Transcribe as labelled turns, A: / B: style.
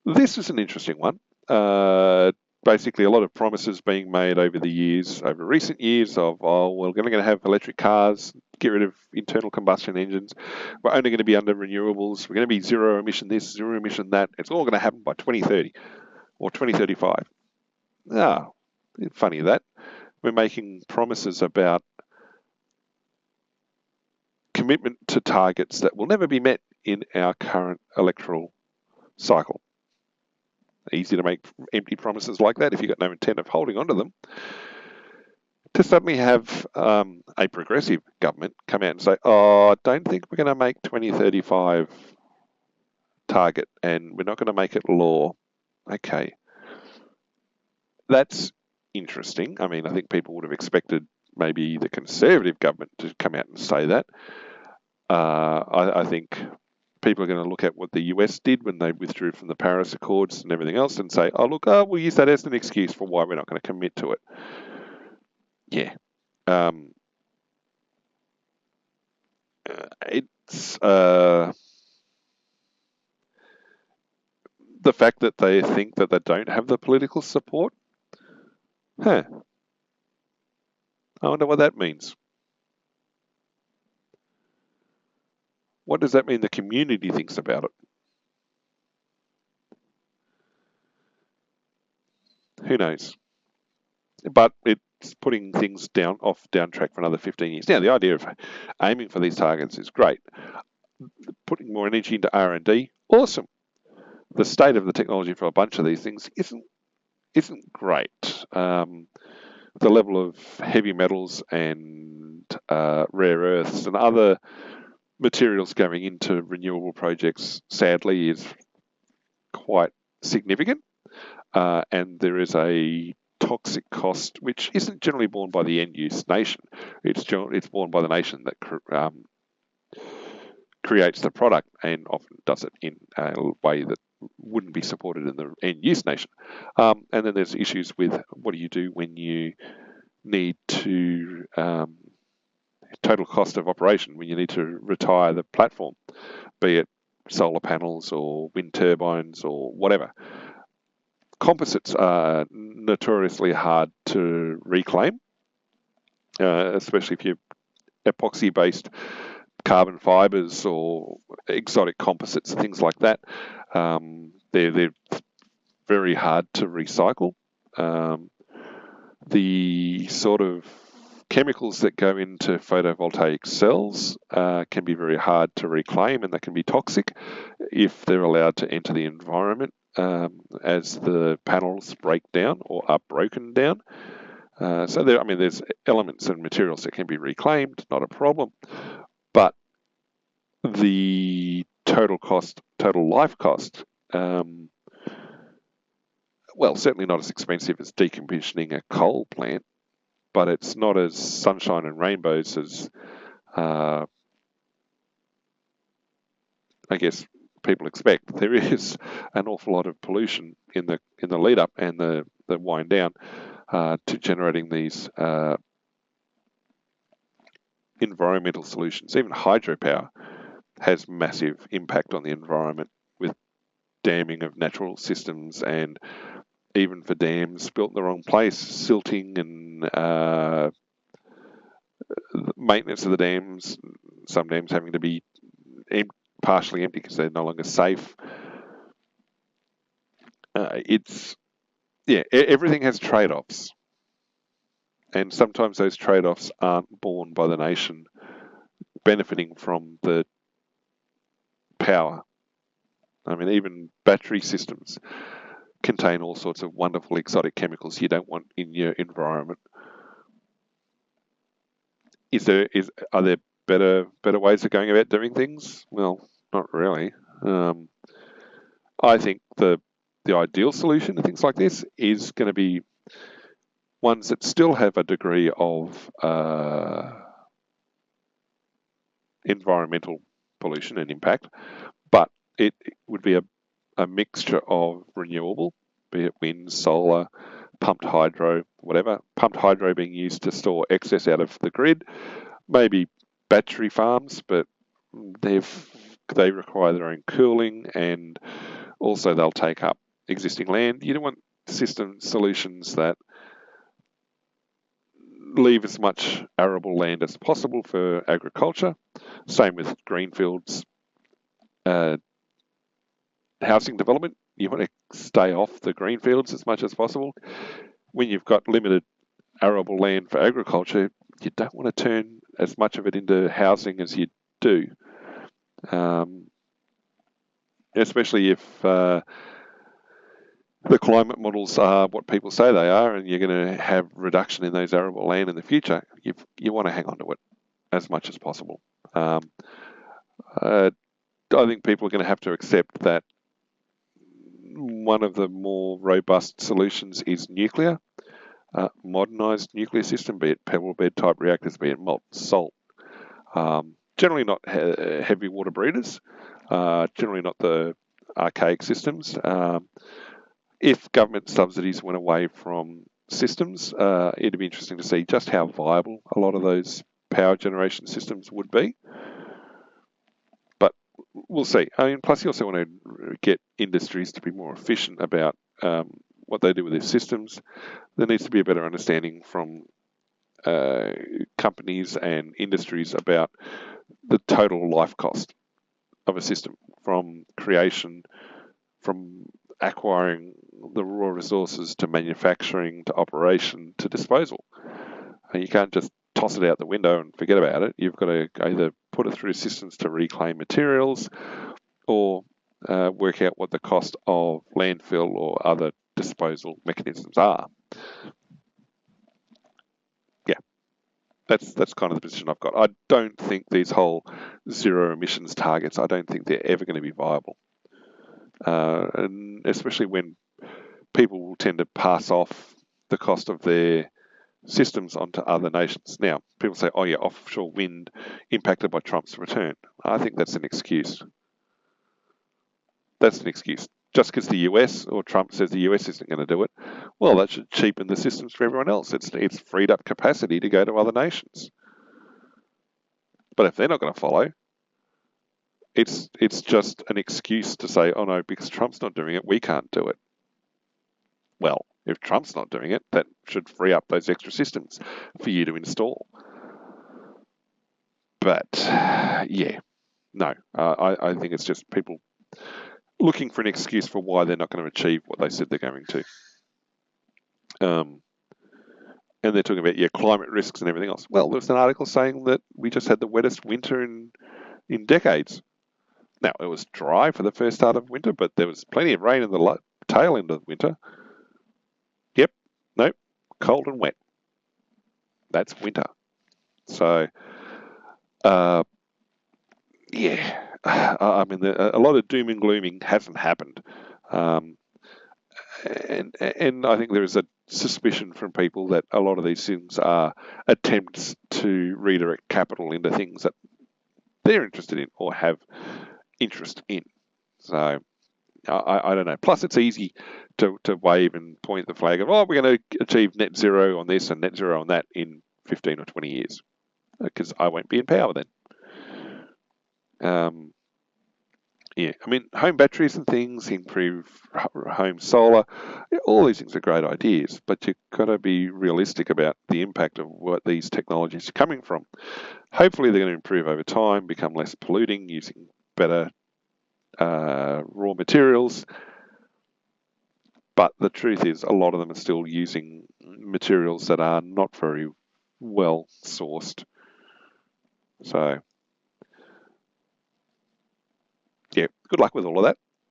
A: This is an interesting one. Basically, a lot of promises being made over recent years of, oh, we're going to have electric cars, get rid of internal combustion engines. We're only going to be under renewables. We're going to be zero emission this, zero emission that. It's all going to happen by 2030 or 2035. Ah, funny that. We're making promises about commitment to targets that will never be met in our current electoral cycle. Easy to make empty promises like that if you've got no intent of holding on to them. To suddenly have a progressive government come out and say, oh, I don't think we're going to make 2035 target and we're not going to make it law. Okay. That's interesting. I mean, I think people would have expected maybe the Conservative government to come out and say that. I think people are going to look at what the US did when they withdrew from the Paris Accords and everything else and say, oh, look, we'll use that as an excuse for why we're not going to commit to it. Yeah. It's the fact that they think that they don't have the political support. I wonder what that means. What does that mean the community thinks about it? Who knows? But it's putting things down track for another 15 years. Now, the idea of aiming for these targets is great. Putting more energy into R&D, awesome. The state of the technology for a bunch of these things isn't great. The level of heavy metals and rare earths and other materials going into renewable projects, sadly, is quite significant. And there is a toxic cost, which isn't generally borne by the end-use nation. It's borne by the nation that creates the product and often does it in a way that wouldn't be supported in the end-use nation. And then there's issues with what do you do when you need to total cost of operation, when you need to retire the platform, be it solar panels or wind turbines or whatever. Composites are notoriously hard to reclaim, especially if you're epoxy-based carbon fibers or exotic composites, things like that. They're very hard to recycle. The sort of chemicals that go into photovoltaic cells can be very hard to reclaim, and they can be toxic if they're allowed to enter the environment as the panels break down or are broken down. So there's elements and materials that can be reclaimed, not a problem. But the total life cost, certainly not as expensive as decommissioning a coal plant, but it's not as sunshine and rainbows as, I guess, people expect. There is an awful lot of pollution in the lead up and the wind down to generating these environmental solutions. Even hydropower has massive impact on the environment with damming of natural systems, and even for dams built in the wrong place, silting and maintenance of the dams, some dams having to be partially empty because they're no longer safe. Everything has trade-offs, and sometimes those trade-offs aren't borne by the nation benefiting from the power. I mean, even battery systems contain all sorts of wonderful exotic chemicals you don't want in your environment. Are there better ways of going about doing things? Well, not really. I think the ideal solution to things like this is going to be ones that still have a degree of environmental pollution and impact, but it would be a mixture of renewable, be it wind, solar, pumped hydro, whatever. Pumped hydro being used to store excess out of the grid, maybe battery farms, but they've they require their own cooling, and also they'll take up existing land. You don't want system solutions that leave as much arable land as possible for agriculture. Same with greenfields, housing development. You want to stay off the greenfields as much as possible. When you've got limited arable land for agriculture, you don't want to turn as much of it into housing as you do, especially if the climate models are what people say they are, and you're going to have reduction in those arable land in the future. You want to hang on to it as much as possible. I think people are going to have to accept that one of the more robust solutions is nuclear, modernised nuclear system, be it pebble bed type reactors, be it molten salt. Generally not heavy water breeders, generally not the archaic systems. If government subsidies went away from systems, it'd be interesting to see just how viable a lot of those power generation systems would be. But we'll see. I mean, plus you also want to get industries to be more efficient about what they do with their systems. There needs to be a better understanding from companies and industries about the total life cost of a system, from creation, from acquiring the raw resources, to manufacturing, to operation, to disposal. And you can't just toss it out the window and forget about it. You've got to either put it through systems to reclaim materials, or work out what the cost of landfill or other disposal mechanisms are. Yeah, that's kind of the position I've got. I don't think these whole zero emissions targets, I don't think they're ever going to be viable. And especially when people will tend to pass off the cost of their systems onto other nations. Now, people say, oh yeah, offshore wind impacted by Trump's return. I think that's an excuse. That's an excuse. Just because the US or Trump says the US isn't going to do it, well, that should cheapen the systems for everyone else. It's freed up capacity to go to other nations. But if they're not going to follow, it's just an excuse to say, oh no, because Trump's not doing it, we can't do it. Well, if Trump's not doing it, that should free up those extra systems for you to install. But yeah, no, I think it's just people looking for an excuse for why they're not going to achieve what they said they're going to. And they're talking about, climate risks and everything else. Well, there was an article saying that we just had the wettest winter in decades. Now, it was dry for the first start of winter, but there was plenty of rain in the tail end of winter. Yep, nope, cold and wet. That's winter. So, I mean, a lot of doom and glooming hasn't happened. And I think there is a suspicion from people that a lot of these things are attempts to redirect capital into things that they're interested in or have interest in. So I don't know. Plus, it's easy to wave and point the flag of, oh, we're going to achieve net zero on this and net zero on that in 15 or 20 years, because I won't be in power then. Yeah, I mean, home batteries and things, improve home solar, all these things are great ideas, but you've got to be realistic about the impact of what these technologies are coming from. Hopefully they're going to improve over time, become less polluting, using better raw materials. But the truth is, a lot of them are still using materials that are not very well sourced. So, yeah, good luck with all of that.